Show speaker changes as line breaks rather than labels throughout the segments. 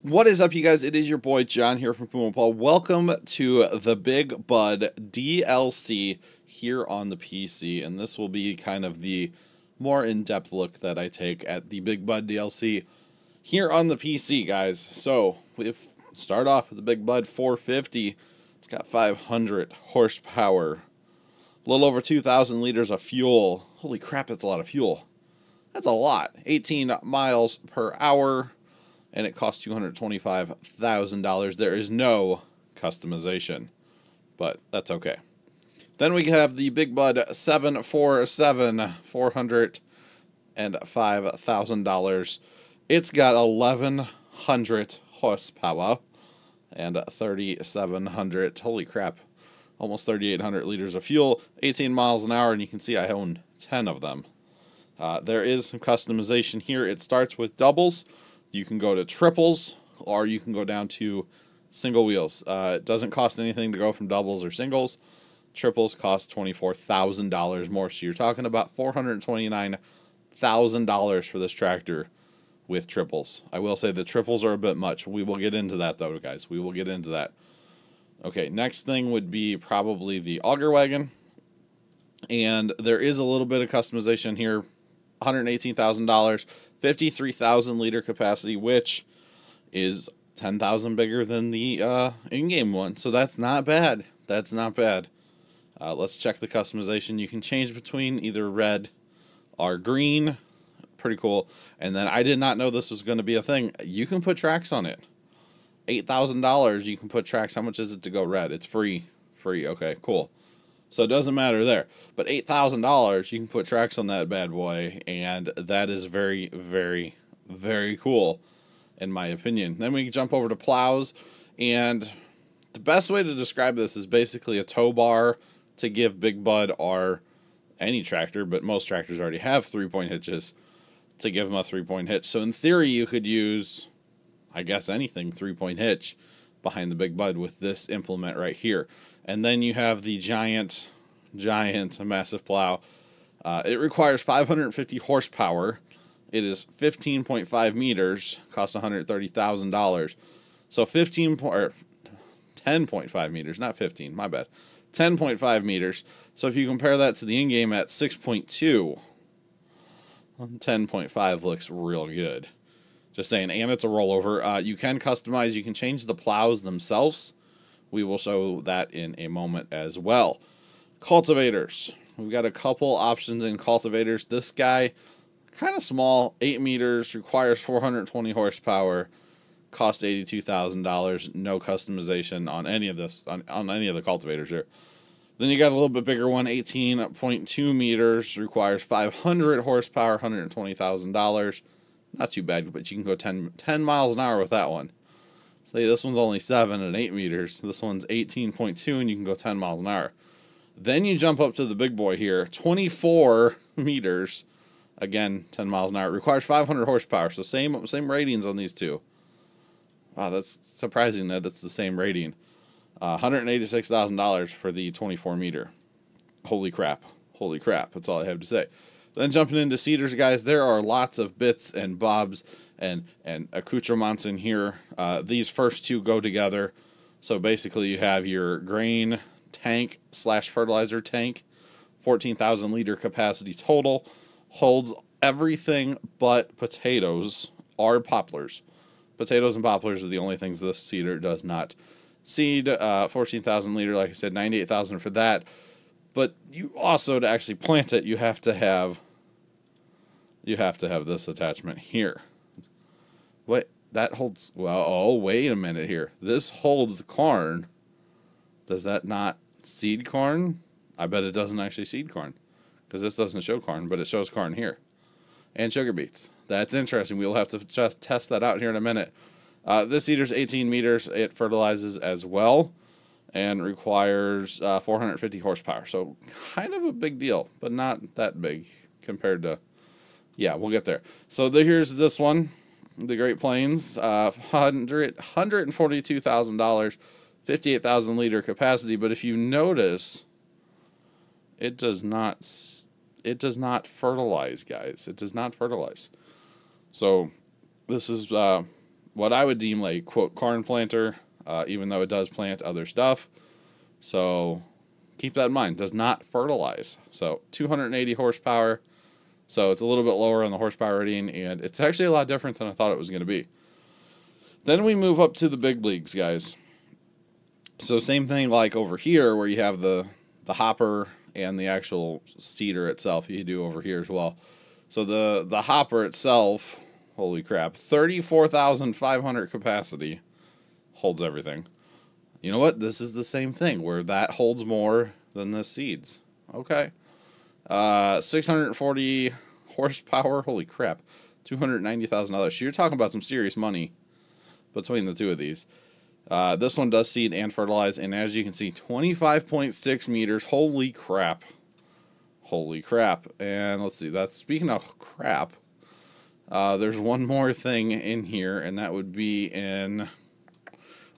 What is up, you guys? It is your boy John here from Puma Paul. Welcome to the Big Bud DLC here on the PC, and this will be kind of the more in-depth look that I take at the Big Bud DLC here on the PC, guys. So we start off with the Big Bud 450. It's got 500 horsepower, a little over 2,000 liters of fuel. Holy crap, that's a lot of fuel. That's a lot. 18 miles per hour. And it costs $225,000. There is no customization, but that's okay. Then we have the Big Bud 747, $405,000. It's got 1,100 horsepower and 3,700, holy crap, almost 3,800 liters of fuel, 18 miles an hour, and you can see I own 10 of them. There is some customization here. It starts with doubles. You can go to triples, or you can go down to single wheels. It doesn't cost anything to go from doubles or singles. Triples cost $24,000 more, so you're talking about $429,000 for this tractor with triples. I will say the triples are a bit much. We will get into that, though, guys. We will get into that. Okay, next thing would be probably the Auger wagon. And there is a little bit of customization here. $118,000. 53,000 liter capacity, which is 10,000 bigger than the in-game one. So that's not bad. That's not bad. Let's check the customization. You can change between either red or green. Pretty cool. And then I did not know this was going to be a thing. You can put tracks on it. $8,000. You can put tracks. How much is it to go red? It's free. Free. Okay, cool. So it doesn't matter there. But $8,000, you can put tracks on that bad boy, and that is very, very, very cool, in my opinion. Then we can jump over to plows, and the best way to describe this is basically a tow bar to give Big Bud or any tractor, but most tractors already have 3-point hitches, to give them a 3-point hitch. So in theory, you could use, I guess, anything 3-point hitch behind the Big Bud with this implement right here. And then you have the giant, massive plow. It requires 550 horsepower. It is 15.5 meters, costs $130,000. So 10.5 meters, not 15, my bad. 10.5 meters. So if you compare that to the in-game at 6.2, 10.5 looks real good. Just saying, and it's a rollover. You can customize, you can change the plows themselves. We will show that in a moment as well. Cultivators. We've got a couple options in cultivators. This guy, kind of small, 8 meters, requires 420 horsepower, costs $82,000. No customization on any of this, on any of the cultivators here. Then you got a little bit bigger one, 18.2 meters, requires 500 horsepower, $120,000. Not too bad, but you can go 10 miles an hour with that one. Say this one's only 7 and 8 meters. This one's 18.2, and you can go 10 miles an hour. Then you jump up to the big boy here, 24 meters. Again, 10 miles an hour. It requires 500 horsepower, so same ratings on these two. Wow, that's surprising that it's the same rating. $186,000 for the 24 meter. Holy crap. Holy crap. That's all I have to say. Then jumping into seeders, guys, there are lots of bits and bobs and accoutrements in here. These first two go together. So basically you have your grain tank / fertilizer tank, 14,000 liter capacity total, holds everything but potatoes or poplars. Potatoes and poplars are the only things this seeder does not seed. 14,000 liter, like I said, 98,000 for that. But you also, to actually plant it, you have to have this attachment here. What? That holds, well, oh, wait a minute here. This holds corn. Does that not seed corn? I bet it doesn't actually seed corn, because this doesn't show corn, but it shows corn here. And sugar beets. That's interesting. We'll have to just test that out here in a minute. This seeder's 18 meters. It fertilizes as well and requires 450 horsepower. So kind of a big deal, but not that big compared to, yeah, we'll get there. So here's this one, the Great Plains, $142,000, 58,000 liter capacity. But if you notice, it does not fertilize, guys. It does not fertilize. So this is what I would deem like quote corn planter, even though it does plant other stuff. So keep that in mind. Does not fertilize. So 280 horsepower. So it's a little bit lower on the horsepower rating, and it's actually a lot different than I thought it was going to be. Then we move up to the big leagues, guys. So same thing like over here where you have the hopper and the actual seeder itself, you do over here as well. So the hopper itself, holy crap, 34,500 capacity, holds everything. You know what? This is the same thing where that holds more than the seeds. Okay. 640 horsepower, holy crap, $290,000. So you're talking about some serious money between the two of these. This one does seed and fertilize, and as you can see, 25.6 meters. Holy crap. Holy crap. And let's see, that's speaking of crap, there's one more thing in here, and that would be in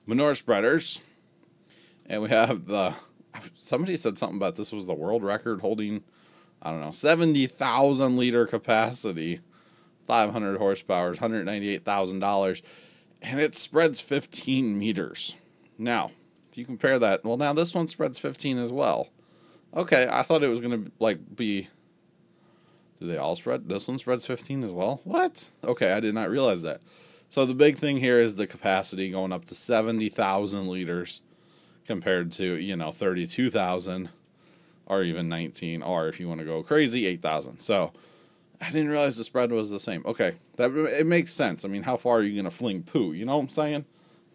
manure spreaders. And we have somebody said something about this was the world record holding, I don't know, 70,000 liter capacity, 500 horsepower, $198,000. And it spreads 15 meters. Now, if you compare that, well, now this one spreads 15 as well. Okay, I thought it was going to, like, be... Do they all spread? This one spreads 15 as well? What? Okay, I did not realize that. So the big thing here is the capacity going up to 70,000 liters compared to, you know, 32,000 or even 19, or if you want to go crazy, 8,000. So I didn't realize the spread was the same. Okay, it makes sense. I mean, how far are you going to fling poo? You know what I'm saying?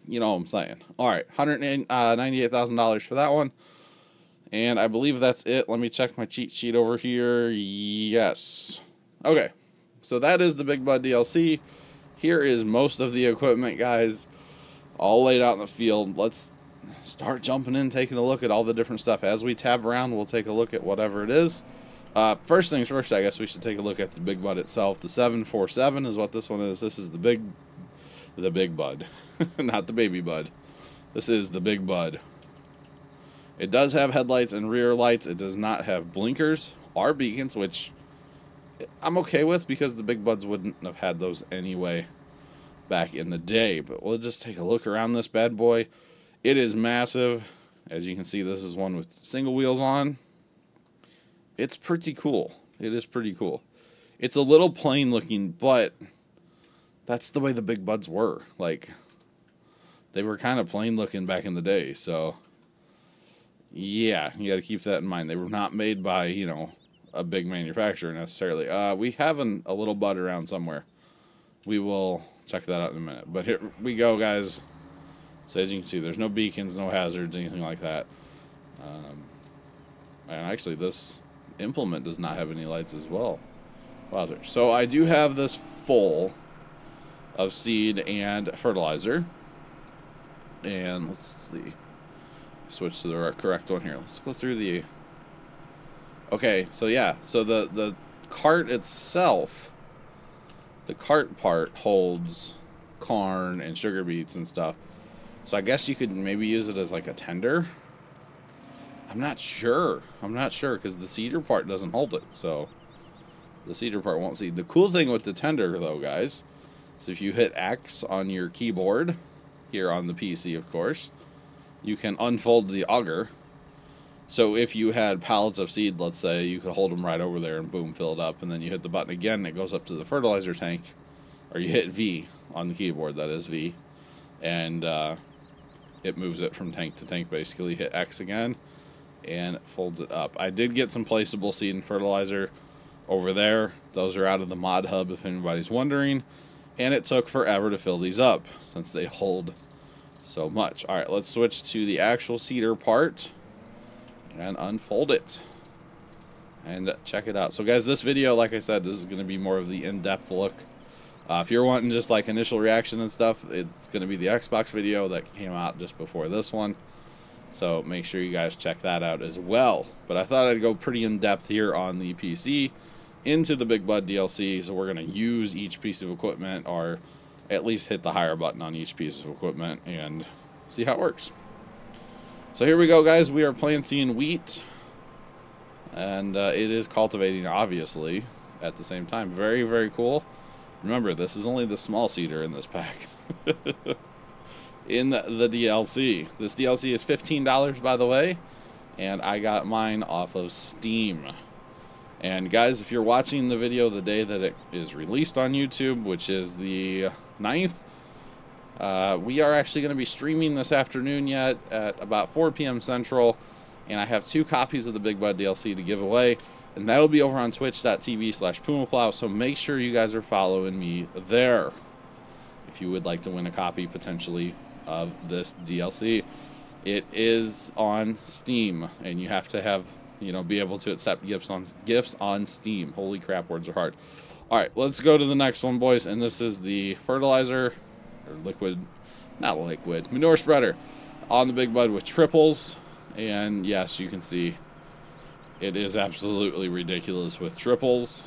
You know what I'm saying. All right, $198,000 for that one. And I believe that's it. Let me check my cheat sheet over here. Yes. Okay, so that is the Big Bud DLC. Here is most of the equipment, guys, all laid out in the field. Let's start jumping in, taking a look at all the different stuff. As we tab around, we'll take a look at whatever it is. First things first, I guess we should take a look at the Big Bud itself. The 747 is what this one is. This is the Big Bud, not the Baby Bud. This is the Big Bud. It does have headlights and rear lights. It does not have blinkers or beacons, which I'm okay with because the Big Buds wouldn't have had those anyway back in the day. But we'll just take a look around this bad boy. It is massive. As you can see, this is one with single wheels on. It's pretty cool. It is pretty cool. It's a little plain looking, but that's the way the Big Buds were. Like, they were kind of plain looking back in the day. So, yeah, you got to keep that in mind. They were not made by, you know, a big manufacturer necessarily. We have a little bud around somewhere. We will check that out in a minute. But here we go, guys. So as you can see, there's no beacons, no hazards, anything like that. And actually, this implement does not have any lights as well. Wow. So I do have this full of seed and fertilizer. And let's see. Switch to the correct one here. Let's go through the... Okay, so yeah. So the cart itself, the cart part holds corn and sugar beets and stuff. So I guess you could maybe use it as like a tender. I'm not sure. I'm not sure because the seeder part doesn't hold it. So the seeder part won't seed. The cool thing with the tender, though, guys, is if you hit X on your keyboard, here on the PC, of course, you can unfold the auger. So if you had pallets of seed, let's say, you could hold them right over there and boom, fill it up. And then you hit the button again, and it goes up to the fertilizer tank. Or you hit V on the keyboard, that is V. And it moves it from tank to tank, basically. Hit X again, and it folds it up. I did get some placeable seed and fertilizer over there. Those are out of the mod hub, if anybody's wondering. And it took forever to fill these up, since they hold so much. Alright, let's switch to the actual seeder part and unfold it and check it out. So guys, this video, like I said, this is going to be more of the in-depth look. If you're wanting just like initial reaction and stuff, it's going to be the Xbox video that came out just before this one. So make sure you guys check that out as well. But I thought I'd go pretty in-depth here on the PC into the Big Bud DLC. So we're going to use each piece of equipment, or at least hit the higher button on each piece of equipment and see how it works. So here we go, guys. We are planting wheat, and it is cultivating, obviously, at the same time. Very, very cool. Remember, this is only the small seeder in this pack. In the DLC. This DLC is $15, by the way, and I got mine off of Steam. And guys, if you're watching the video the day that it is released on YouTube, which is the 9th, we are actually going to be streaming this afternoon yet at about 4 p.m. Central, and I have 2 copies of the Big Bud DLC to give away, and that'll be over on twitch.tv/PumaPlow, so make sure you guys are following me there if you would like to win a copy potentially of this DLC. It is on Steam, and you have to have, be able to accept gifts on Steam. Holy crap, words are hard. All right, let's go to the next one, boys, and this is the fertilizer, or manure spreader on the Big Bud with triples. And yes, you can see it is absolutely ridiculous with triples.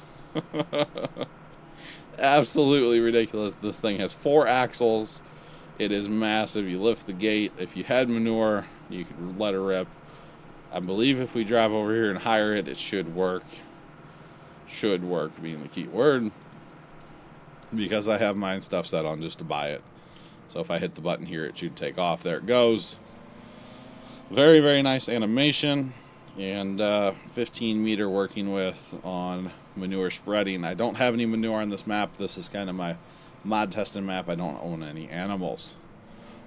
Absolutely ridiculous. This thing has 4 axles. It is massive. You lift the gate. If you had manure, you could let it rip. I believe if we drive over here and hire it, it should work. Should work being the key word, because I have mine stuff set on just to buy it. So if I hit the button here, it should take off. There it goes. Very, very nice animation. And 15 meter working with on manure spreading. I don't have any manure on this map. This is kind of my mod testing map. I don't own any animals.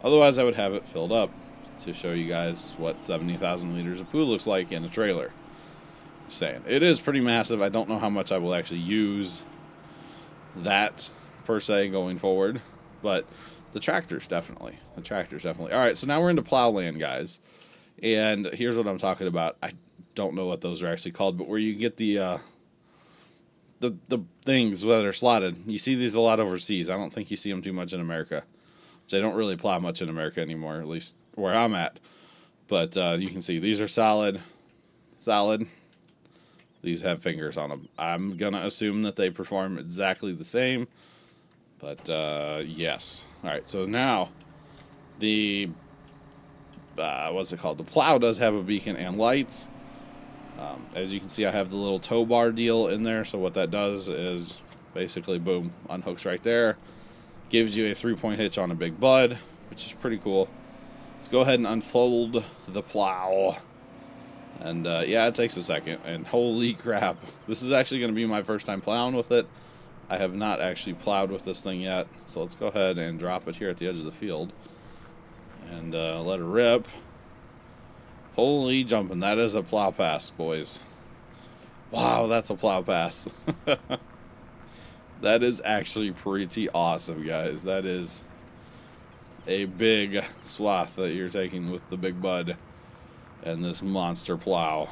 Otherwise, I would have it filled up to show you guys what 70,000 liters of poo looks like in a trailer. Just saying. It is pretty massive. I don't know how much I will actually use that per se going forward, but the tractors definitely. The tractors definitely. All right, so now we're into plowland, guys. And here's what I'm talking about. I don't know what those are actually called, but where you get the things that are slotted. You see these a lot overseas. I don't think you see them too much in America. They don't really plow much in America anymore, at least where I'm at. But you can see these are solid. These have fingers on them. I'm going to assume that they perform exactly the same. But yes. All right, so now the what's it called? The plow does have a beacon and lights. As you can see, I have the little tow bar deal in there. So what that does is basically, boom, unhooks right there. Gives you a 3-point hitch on a Big Bud, which is pretty cool. Let's go ahead and unfold the plow. And yeah, it takes a second. And holy crap, this is actually going to be my first time plowing with it. I have not actually plowed with this thing yet. So let's go ahead and drop it here at the edge of the field. And let it rip. Holy jumping, that is a plow pass, boys. Wow, that's a plow pass. That is actually pretty awesome, guys. That is a big swath that you're taking with the Big Bud and this monster plow.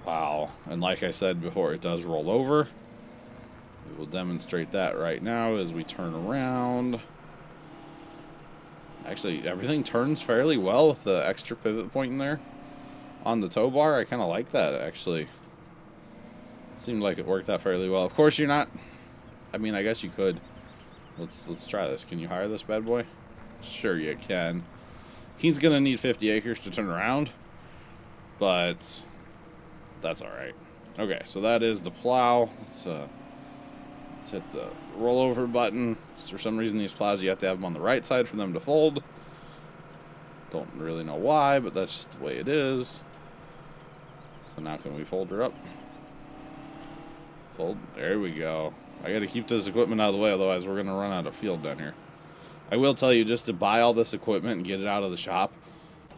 Wow. And like I said before, it does roll over. We will demonstrate that right now as we turn around. Actually, everything turns fairly well with the extra pivot point in there on the tow bar. I kind of like that, actually. Seemed like it worked out fairly well. Of course, you're not... I mean, I guess you could. Let's try this. Can you hire this bad boy? Sure you can. He's going to need 50 acres to turn around, but that's all right. Okay, so that is the plow. Let's hit the rollover button. For some reason, these plows, you have to have them on the right side for them to fold. Don't really know why, but that's just the way it is. So now can we fold her up? Fold. There we go. I got to keep this equipment out of the way, otherwise we're going to run out of field down here. I will tell you, just to buy all this equipment and get it out of the shop,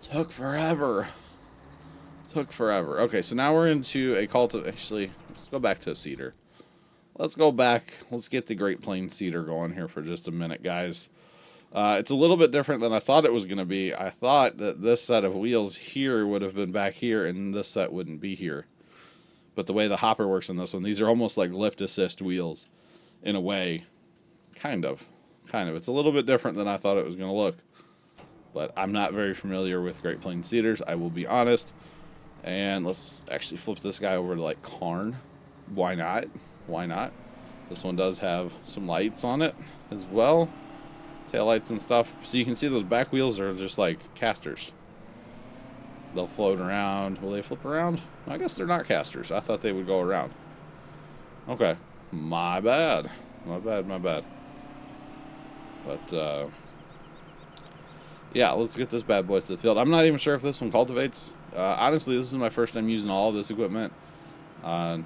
took forever. Took forever. Okay, so now we're into a cultivator. Actually, let's go back to a seeder. Let's go back. Let's get the Great Plains seeder going here for just a minute, guys. It's a little bit different than I thought it was going to be. I thought that this set of wheels here would have been back here, and this set wouldn't be here. But the way the hopper works in this one, these are almost like lift assist wheels in a way. Kind of. It's a little bit different than I thought it was going to look. But I'm not very familiar with Great Plains seeders, I will be honest. And let's actually flip this guy over to like Karn. Why not? Why not? This one does have some lights on it as well. Tail lights and stuff. So you can see those back wheels are just like casters. They'll float around. Will they flip around? I guess they're not casters. I thought they would go around. Okay. My bad. My bad, my bad. But, yeah, let's get this bad boy to the field. I'm not even sure if this one cultivates. Honestly, this is my first time using all of this equipment. I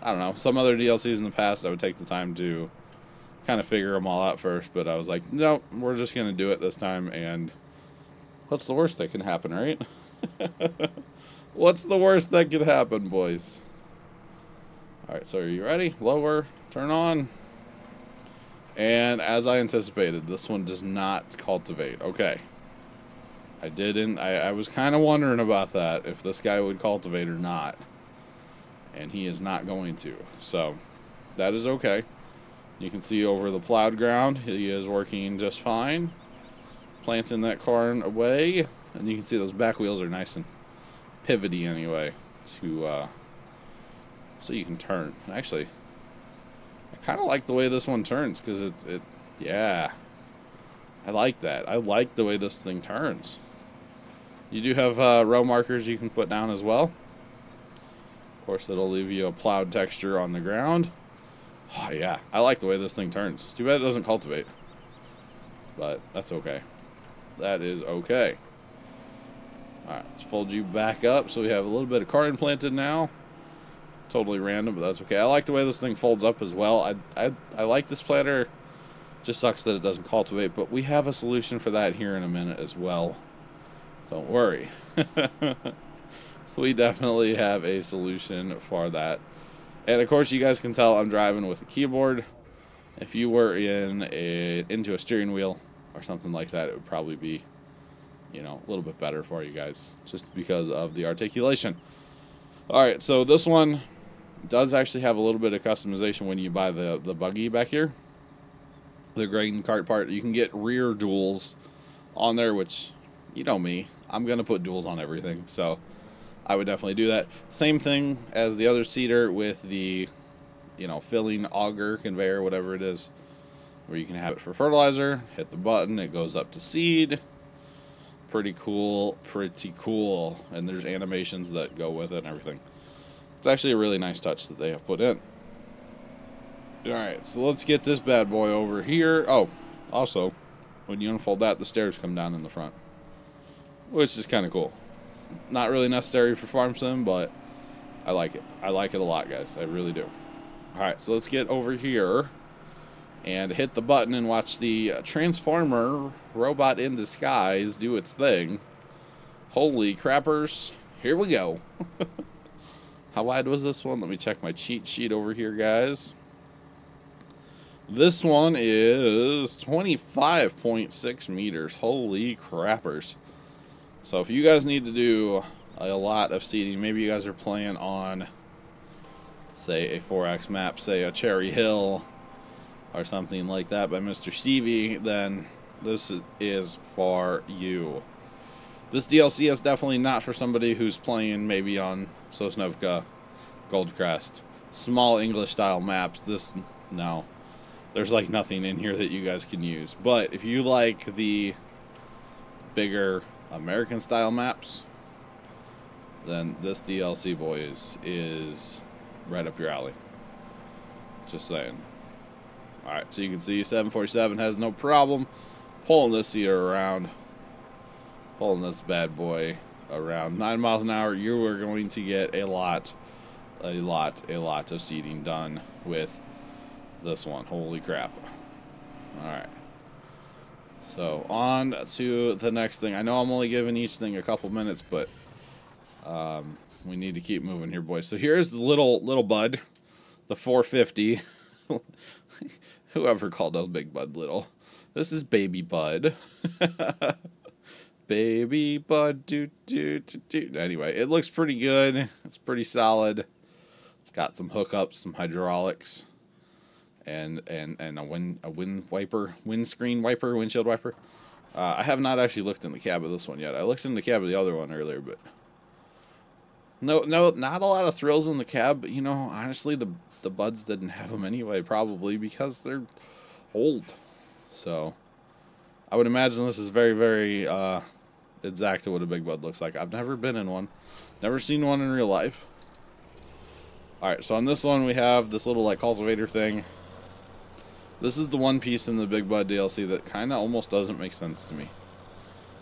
don't know. Some other DLCs in the past, I would take the time to kind of figure them all out first. But I was like, no, we're just going to do it this time. And what's the worst that can happen, right? What's the worst that could happen, boys? All right, so are you ready? Lower, turn on. And as I anticipated, this one does not cultivate. Okay. I was kind of wondering about that, if this guy would cultivate or not. And he is not going to. So, that is okay. You can see over the plowed ground, he is working just fine. Planting that corn away. And you can see those back wheels are nice and pivoty anyway. So you can turn. Actually, I kind of like the way this one turns, because yeah. I like that. I like the way this thing turns. You do have row markers you can put down as well. Of course, it'll leave you a plowed texture on the ground. Oh, yeah. I like the way this thing turns. Too bad it doesn't cultivate. But that's okay. That is okay. Alright, let's fold you back up so we have a little bit of corn planted now. Totally random, but that's okay. I like the way this thing folds up as well. I like this planter. Just sucks that it doesn't cultivate, but we have a solution for that here in a minute as well. Don't worry. We definitely have a solution for that. And of course, you guys can tell I'm driving with a keyboard. If you were into a steering wheel or something like that, it would probably be, you know, a little bit better for you guys, just because of the articulation. All right, so this one does actually have a little bit of customization when you buy the buggy back here. The grain cart part, you can get rear duals on there, which, you know me, I'm going to put duals on everything, so I would definitely do that. Same thing as the other seeder with the, you know, filling auger, conveyor, whatever it is, where you can have it for fertilizer. Hit the button, it goes up to seed. Pretty cool, pretty cool. And there's animations that go with it and everything. It's actually a really nice touch that they have put in. Alright, so let's get this bad boy over here. Oh, also, when you unfold that, the stairs come down in the front, which is kind of cool. It's not really necessary for Farm Sim, but I like it. I like it a lot, guys. I really do. Alright, so let's get over here and hit the button and watch the Transformer robot in disguise do its thing. Holy crappers. Here we go. How wide was this one? Let me check my cheat sheet over here, guys. This one is 25.6 meters. Holy crappers. So if you guys need to do a lot of seeding, maybe you guys are playing on, say, a 4X map, say a Cherry Hill or something like that by Mr. Stevie, then this is for you. This DLC is definitely not for somebody who's playing maybe on Sosnovka, Goldcrest, small English style maps. No. There's like nothing in here that you guys can use. But if you like the bigger American style maps, then this DLC, boys, is right up your alley. Just saying. Alright, so you can see 747 has no problem pulling this seeder around. Pulling this bad boy around 9 miles an hour. You are going to get a lot of seeding done with this one. Holy crap. Alright. So, on to the next thing. I know I'm only giving each thing a couple minutes, but we need to keep moving here, boys. So here's the little bud, the 450. Whoever called those big bud little. This is baby bud. Baby bud. Anyway, it looks pretty good. It's pretty solid. It's got some hookups, some hydraulics, and a windshield wiper. I have not actually looked in the cab of this one yet. I looked in the cab of the other one earlier, but no, not a lot of thrills in the cab. But you know, honestly, the buds didn't have them anyway, probably because they're old. So I would imagine this is very, very exact to what a big bud looks like. I've never been in one, never seen one in real life. All right, so on this one we have this little like cultivator thing. This is the one piece in the Big Bud DLC that kind of almost doesn't make sense to me.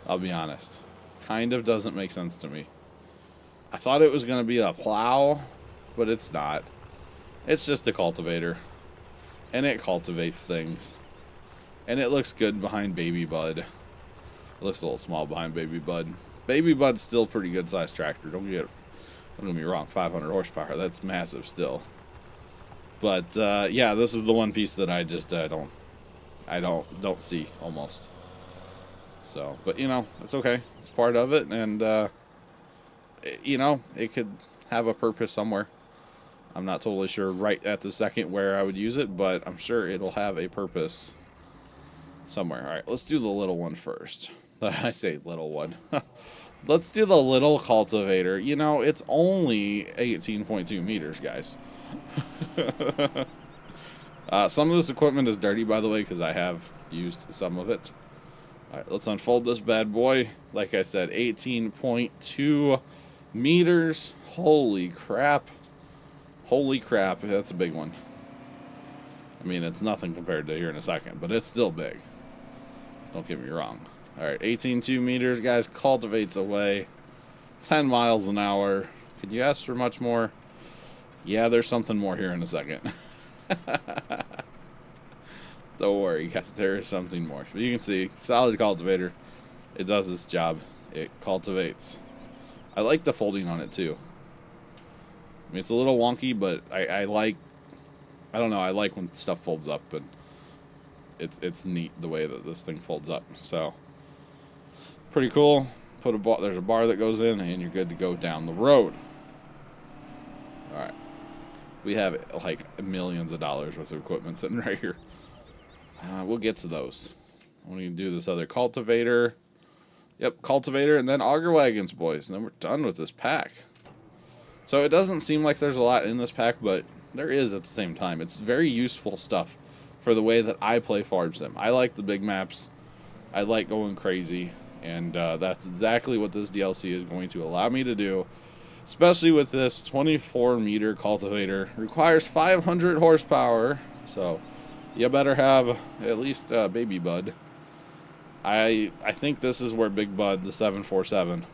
I'll be honest. Kind of doesn't make sense to me. I thought it was going to be a plow, but it's not. It's just a cultivator. And it cultivates things. And it looks good behind Baby Bud. It looks a little small behind Baby Bud. Baby Bud's still a pretty good sized tractor. Don't get me wrong. 500 horsepower. That's massive still. But yeah, this is the one piece that I just don't see almost. So, but you know, it's okay. It's part of it, and you know, it could have a purpose somewhere. I'm not totally sure right at the second where I would use it, but I'm sure it'll have a purpose somewhere. All right, let's do the little one first. I say little one. Let's do the little cultivator. You know, it's only 18.2 meters, guys. Some of this equipment is dirty, by the way, because I have used some of it. All right, let's unfold this bad boy. Like I said, 18.2 meters. Holy crap. Holy crap, that's a big one. I mean, it's nothing compared to here in a second, but it's still big. Don't get me wrong. All right, 18.2 meters, guys, cultivates away. 10 miles an hour. Could you ask for much more? Yeah, there's something more here in a second. Don't worry, guys, there is something more. But you can see, solid cultivator. It does its job. It cultivates. I like the folding on it, too. I mean, it's a little wonky, but I like when stuff folds up, and it's neat the way that this thing folds up. So, pretty cool. There's a bar that goes in, and you're good to go down the road. All right. We have like millions of dollars worth of equipment sitting right here. We'll get to those. I want to do this other cultivator. Yep, cultivator, and then auger wagons, boys. And then we're done with this pack. So it doesn't seem like there's a lot in this pack, but there is at the same time. It's very useful stuff for the way that I play Farm Sim. I like the big maps. I like going crazy. And that's exactly what this DLC is going to allow me to do. Especially with this 24-meter cultivator. Requires 500 horsepower. So you better have at least Baby Bud. I think this is where Big Bud, the 747,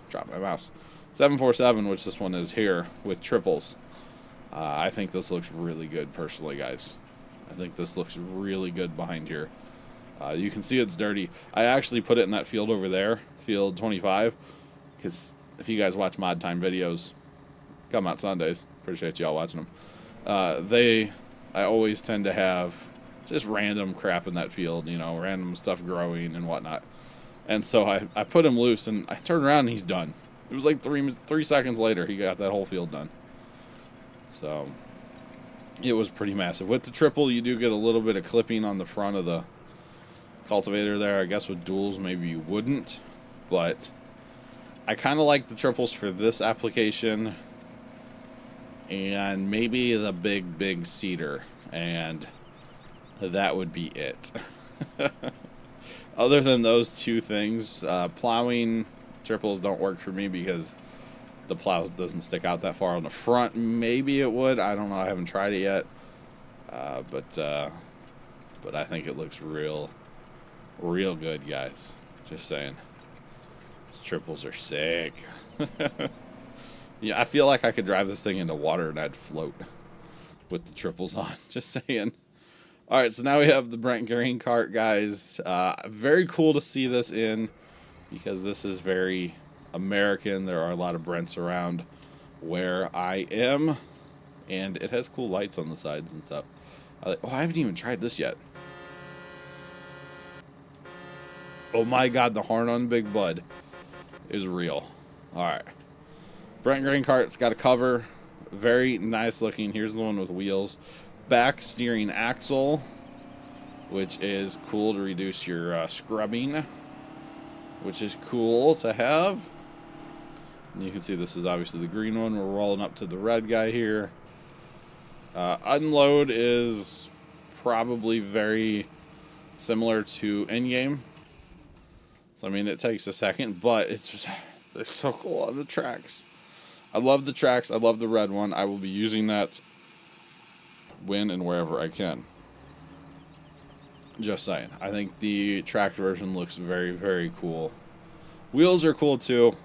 drop my mouse, 747, which this one is here with triples. I think this looks really good personally, guys. I think this looks really good behind here. You can see it's dirty. I actually put it in that field over there, field 25, because if you guys watch Mod Time videos, come out Sundays. Appreciate y'all watching them. I always tend to have just random crap in that field, you know, random stuff growing and whatnot. And so I put him loose, and I turned around and he's done. It was like three seconds later he got that whole field done. So it was pretty massive. With the triple, you do get a little bit of clipping on the front of the cultivator there. I guess with duals maybe you wouldn't, but I kind of like the triples for this application, and maybe the big seeder, and that would be it. Other than those two things, plowing triples don't work for me because the plow doesn't stick out that far on the front. Maybe it would. I don't know. I haven't tried it yet. But I think it looks real good, guys. Just saying. These triples are sick. Yeah, I feel like I could drive this thing into water and I'd float with the triples on. Just saying. All right, so now we have the Brent grain cart, guys. Very cool to see this in because this is very American. There are a lot of Brents around where I am, and it has cool lights on the sides and stuff. I haven't even tried this yet. Oh my God, the horn on Big Bud is real. All right, Brent grain cart's got a cover, very nice looking. Here's the one with wheels. Back steering axle, which is cool to reduce your scrubbing, which is cool to have. And you can see this is obviously the green one. We're rolling up to the red guy here. Unload is probably very similar to Endgame. So, I mean, it takes a second, but it's so cool on the tracks. I love the tracks. I love the red one. I will be using that when and wherever I can. Just saying. I think the tracked version looks very, very cool. Wheels are cool too.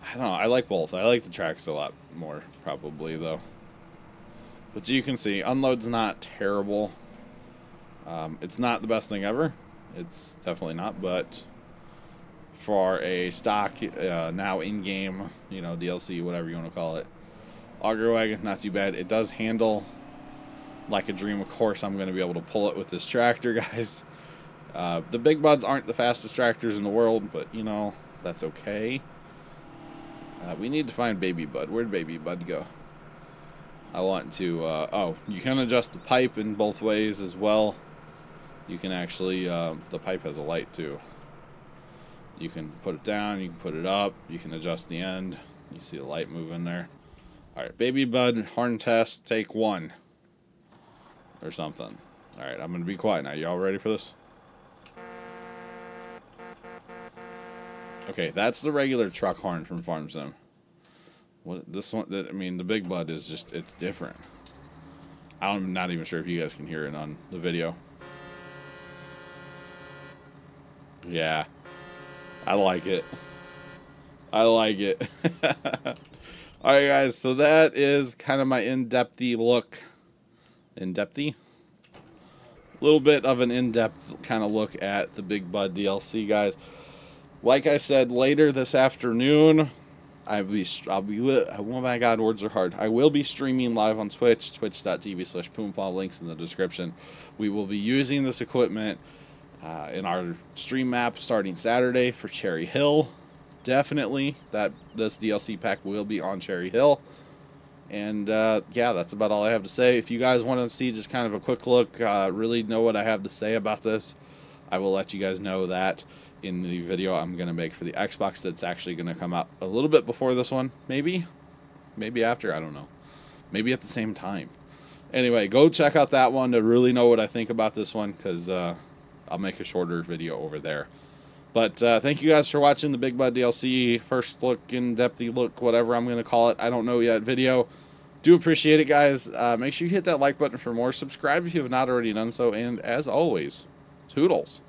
I don't know. I like both. I like the tracks a lot more, probably, though. But you can see, unload's not terrible. It's not the best thing ever. It's definitely not, but for a stock, now in-game, you know, DLC, whatever you want to call it, Auger wagon, not too bad. It does handle like a dream. Of course, I'm going to be able to pull it with this tractor, guys. The big buds aren't the fastest tractors in the world, but, you know, that's okay. We need to find Baby Bud. Where'd Baby Bud go? I want to, oh, you can adjust the pipe in both ways as well. You can actually, the pipe has a light too. You can put it down, you can put it up, you can adjust the end. You see the light moving there. Alright, Baby Bud, horn test, take 1. Or something. Alright, I'm going to be quiet now. Y'all ready for this? Okay, that's the regular truck horn from Farm Sim. What this one? I mean, the Big Bud is just, it's different. I'm not even sure if you guys can hear it on the video. Yeah, I like it. I like it. Alright, guys, so that is kind of my in-depthy look. In-depthy? A little bit of an in-depth kind of look at the Big Bud DLC, guys. Like I said, later this afternoon, I'll be, oh my god, words are hard. I will be streaming live on Twitch, twitch.tv/Puma, links in the description. We will be using this equipment in our stream map starting Saturday for Cherry Hill. Definitely, this DLC pack will be on Cherry Hill. And yeah, that's about all I have to say. If you guys want to see just kind of a quick look, really know what I have to say about this, I will let you guys know that in the video I'm going to make for the Xbox that's actually going to come out a little bit before this one. Maybe after, I don't know. Maybe at the same time. Anyway, go check out that one to really know what I think about this one, because I'll make a shorter video over there. But thank you guys for watching the Big Bud DLC first look, in-depthy look, whatever I'm going to call it. I don't know yet video. Do appreciate it, guys. Make sure you hit that like button for more. Subscribe if you have not already done so. And as always, toodles.